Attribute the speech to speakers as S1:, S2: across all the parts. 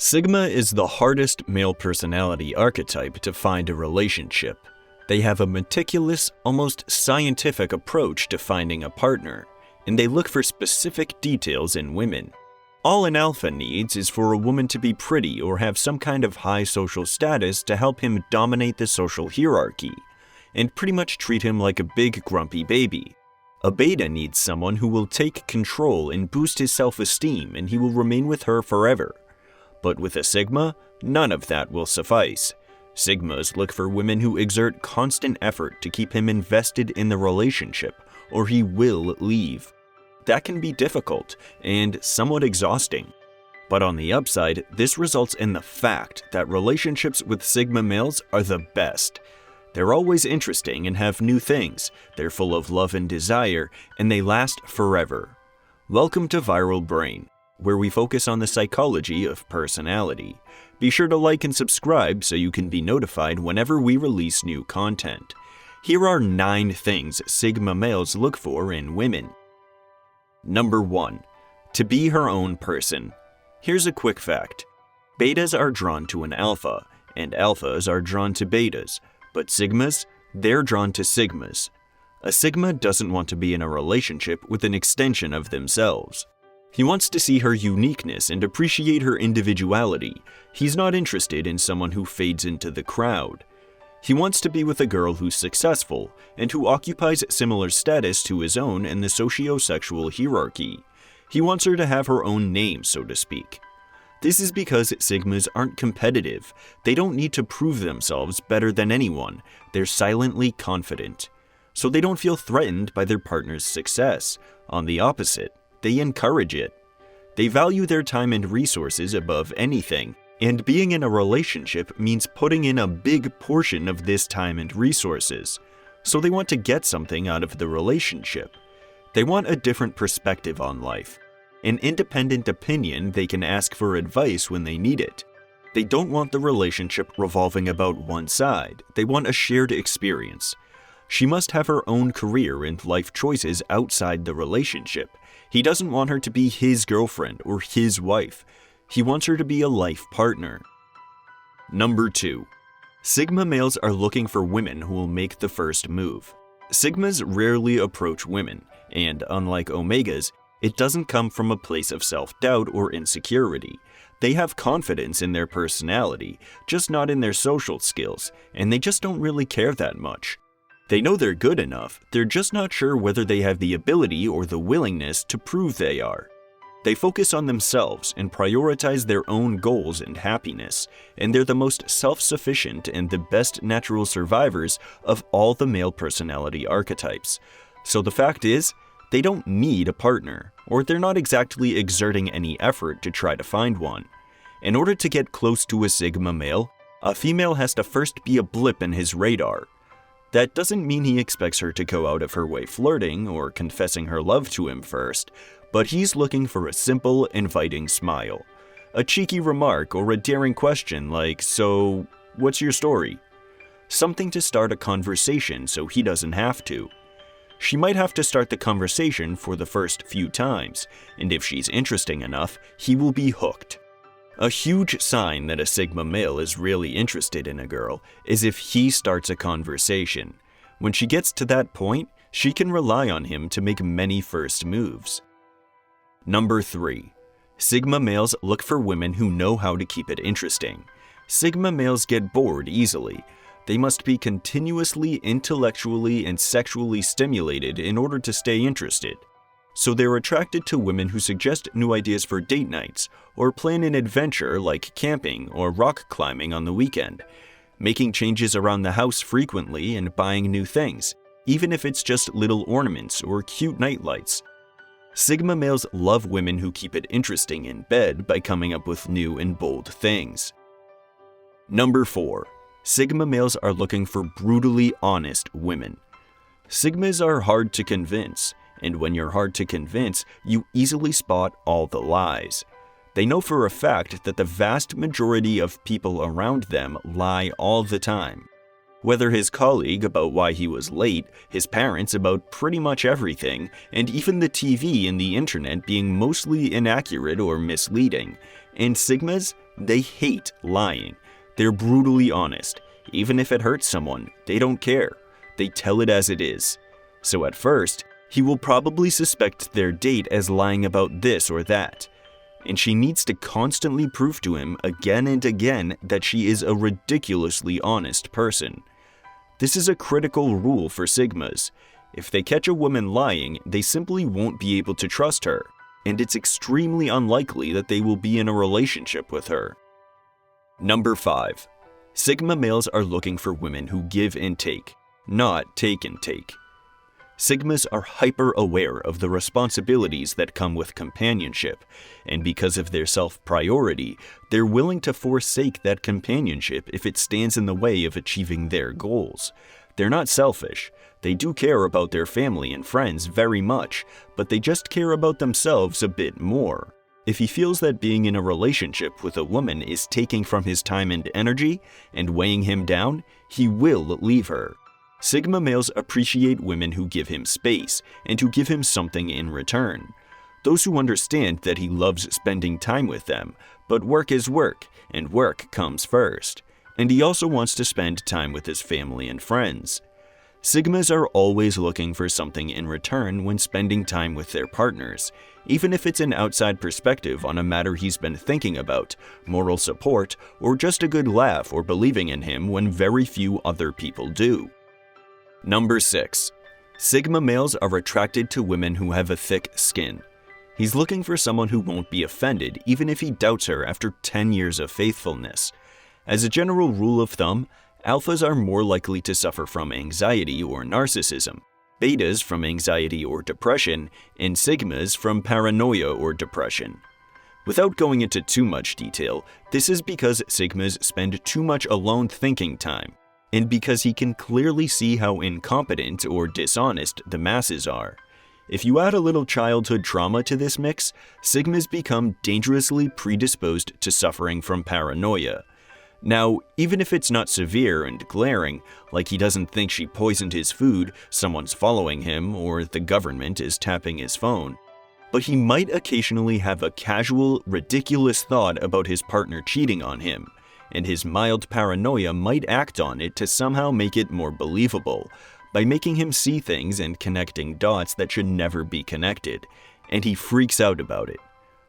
S1: Sigma is the hardest male personality archetype to find a relationship. They have a meticulous, almost scientific approach to finding a partner, and they look for specific details in women. All an alpha needs is for a woman to be pretty or have some kind of high social status to help him dominate the social hierarchy, and pretty much treat him like a big grumpy baby. A beta needs someone who will take control and boost his self-esteem, and he will remain with her forever. But with a Sigma, none of that will suffice. Sigmas look for women who exert constant effort to keep him invested in the relationship, or he will leave. That can be difficult and somewhat exhausting. But on the upside, this results in the fact that relationships with Sigma males are the best. They're always interesting and have new things, they're full of love and desire, and they last forever. Welcome to Viral Brain, where we focus on the psychology of personality. Be sure to like and subscribe so you can be notified whenever we release new content. Here are 9 things Sigma males look for in women. Number 1. To be her own person. Here's a quick fact. Betas are drawn to an alpha, and alphas are drawn to betas, but Sigmas, they're drawn to Sigmas. A Sigma doesn't want to be in a relationship with an extension of themselves. He wants to see her uniqueness and appreciate her individuality. He's not interested in someone who fades into the crowd. He wants to be with a girl who's successful and who occupies similar status to his own in the socio-sexual hierarchy. He wants her to have her own name, so to speak. This is because Sigmas aren't competitive. They don't need to prove themselves better than anyone. They're silently confident. So they don't feel threatened by their partner's success. On the opposite, they encourage it. They value their time and resources above anything, and being in a relationship means putting in a big portion of this time and resources. So they want to get something out of the relationship. They want a different perspective on life, an independent opinion they can ask for advice when they need it. They don't want the relationship revolving about one side. They want a shared experience. She must have her own career and life choices outside the relationship. He doesn't want her to be his girlfriend or his wife. He wants her to be a life partner. Number 2. Sigma males are looking for women who will make the first move. Sigmas rarely approach women, and unlike Omegas, it doesn't come from a place of self-doubt or insecurity. They have confidence in their personality, just not in their social skills, and they just don't really care that much. They know they're good enough, they're just not sure whether they have the ability or the willingness to prove they are. They focus on themselves and prioritize their own goals and happiness, and they're the most self-sufficient and the best natural survivors of all the male personality archetypes. So the fact is, they don't need a partner, or they're not exactly exerting any effort to try to find one. In order to get close to a Sigma male, a female has to first be a blip in his radar. That doesn't mean he expects her to go out of her way flirting or confessing her love to him first, but he's looking for a simple, inviting smile. A cheeky remark or a daring question like, "So, what's your story?" Something to start a conversation so he doesn't have to. She might have to start the conversation for the first few times, and if she's interesting enough, he will be hooked. A huge sign that a Sigma male is really interested in a girl is if he starts a conversation. When she gets to that point, she can rely on him to make many first moves. Number 3. Sigma males look for women who know how to keep it interesting. Sigma males get bored easily. They must be continuously intellectually and sexually stimulated in order to stay interested. So they're attracted to women who suggest new ideas for date nights, or plan an adventure like camping or rock climbing on the weekend, making changes around the house frequently and buying new things, even if it's just little ornaments or cute nightlights. Sigma males love women who keep it interesting in bed by coming up with new and bold things. Number 4. Sigma males are looking for brutally honest women. Sigmas are hard to convince. And when you're hard to convince, you easily spot all the lies. They know for a fact that the vast majority of people around them lie all the time. Whether his colleague about why he was late, his parents about pretty much everything, and even the TV and the internet being mostly inaccurate or misleading. And Sigmas, They hate lying. They're brutally honest. Even if it hurts someone, they don't care. They tell it as it is. So at first, he will probably suspect their date as lying about this or that. And she needs to constantly prove to him again and again that she is a ridiculously honest person. This is a critical rule for Sigmas. If they catch a woman lying, they simply won't be able to trust her, and it's extremely unlikely that they will be in a relationship with her. Number 5. Sigma males are looking for women who give and take, not take and take. Sigmas are hyper-aware of the responsibilities that come with companionship, and because of their self-priority, they're willing to forsake that companionship if it stands in the way of achieving their goals. They're not selfish. They do care about their family and friends very much, but they just care about themselves a bit more. If he feels that being in a relationship with a woman is taking from his time and energy and weighing him down, he will leave her. Sigma males appreciate women who give him space and who give him something in return. Those who understand that he loves spending time with them, but work is work, and work comes first. And he also wants to spend time with his family and friends. Sigmas are always looking for something in return when spending time with their partners, even if it's an outside perspective on a matter he's been thinking about, moral support, or just a good laugh or believing in him when very few other people do. Number 6. Sigma males are attracted to women who have a thick skin. He's looking for someone who won't be offended even if he doubts her after 10 years of faithfulness. As a general rule of thumb, alphas are more likely to suffer from anxiety or narcissism, betas from anxiety or depression, and sigmas from paranoia or depression. Without going into too much detail, this is because sigmas spend too much alone thinking time, and because he can clearly see how incompetent or dishonest the masses are. If you add a little childhood trauma to this mix, sigmas become dangerously predisposed to suffering from paranoia. Now, even if it's not severe and glaring, like he doesn't think she poisoned his food, someone's following him, or the government is tapping his phone, but he might occasionally have a casual, ridiculous thought about his partner cheating on him, and his mild paranoia might act on it to somehow make it more believable, by making him see things and connecting dots that should never be connected, and he freaks out about it.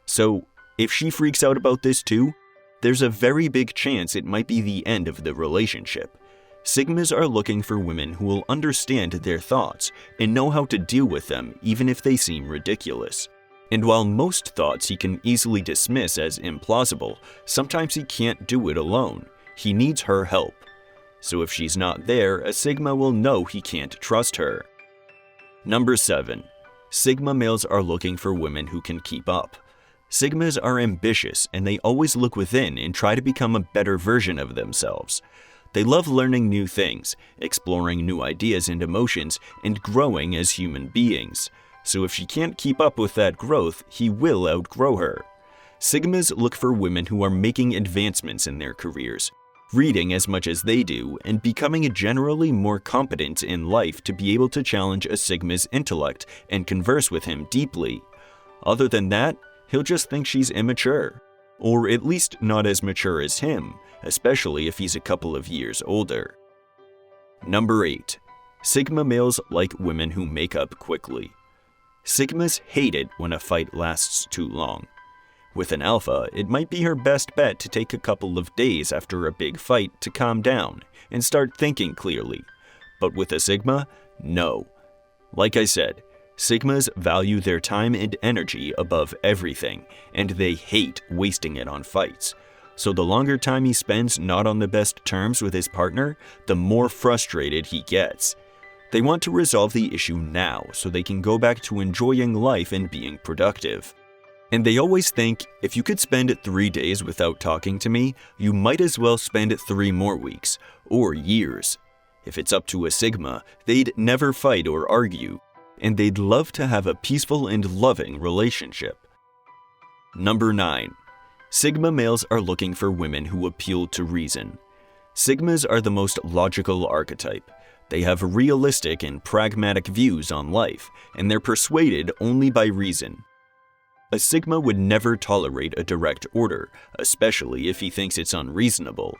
S1: So, if she freaks out about this too, there's a very big chance it might be the end of the relationship. Sigmas are looking for women who will understand their thoughts and know how to deal with them even if they seem ridiculous. And while most thoughts he can easily dismiss as implausible, sometimes he can't do it alone. He needs her help. So if she's not there, a Sigma will know he can't trust her. Number 7. Sigma males are looking for women who can keep up. Sigmas are ambitious and they always look within and try to become a better version of themselves. They love learning new things, exploring new ideas and emotions, and growing as human beings. So if she can't keep up with that growth, he will outgrow her. Sigmas look for women who are making advancements in their careers, reading as much as they do, and becoming generally more competent in life to be able to challenge a Sigma's intellect and converse with him deeply. Other than that, he'll just think she's immature. Or at least not as mature as him, especially if he's a couple of years older. Number 8. Sigma males like women who make up quickly. Sigmas hate it when a fight lasts too long. With an alpha, it might be her best bet to take a couple of days after a big fight to calm down and start thinking clearly. But with a Sigma, no. Like I said, Sigmas value their time and energy above everything, and they hate wasting it on fights. So the longer time he spends not on the best terms with his partner, the more frustrated he gets. They want to resolve the issue now so they can go back to enjoying life and being productive. And they always think, if you could spend 3 days without talking to me, you might as well spend 3 more weeks, or years. If it's up to a Sigma, they'd never fight or argue, and they'd love to have a peaceful and loving relationship. Number 9. Sigma males are looking for women who appeal to reason. Sigmas are the most logical archetype. They have realistic and pragmatic views on life, and they're persuaded only by reason. A Sigma would never tolerate a direct order, especially if he thinks it's unreasonable.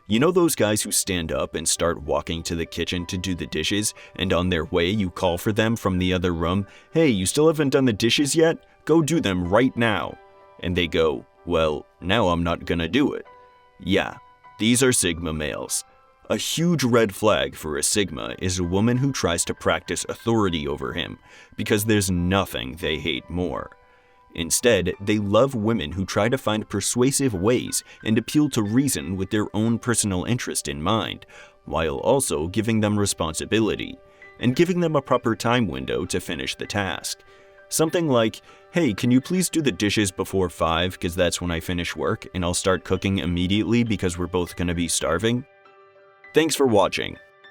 S1: You know those guys who stand up and start walking to the kitchen to do the dishes, and on their way you call for them from the other room, "Hey, you still haven't done the dishes yet? Go do them right now." And they go, "Well, now I'm not gonna do it." Yeah, these are Sigma males. A huge red flag for a Sigma is a woman who tries to practice authority over him, because there's nothing they hate more. Instead, they love women who try to find persuasive ways and appeal to reason with their own personal interest in mind, while also giving them responsibility, and giving them a proper time window to finish the task. Something like, "Hey, can you please do the dishes before 5 because that's when I finish work and I'll start cooking immediately because we're both gonna be starving?" Thanks for watching.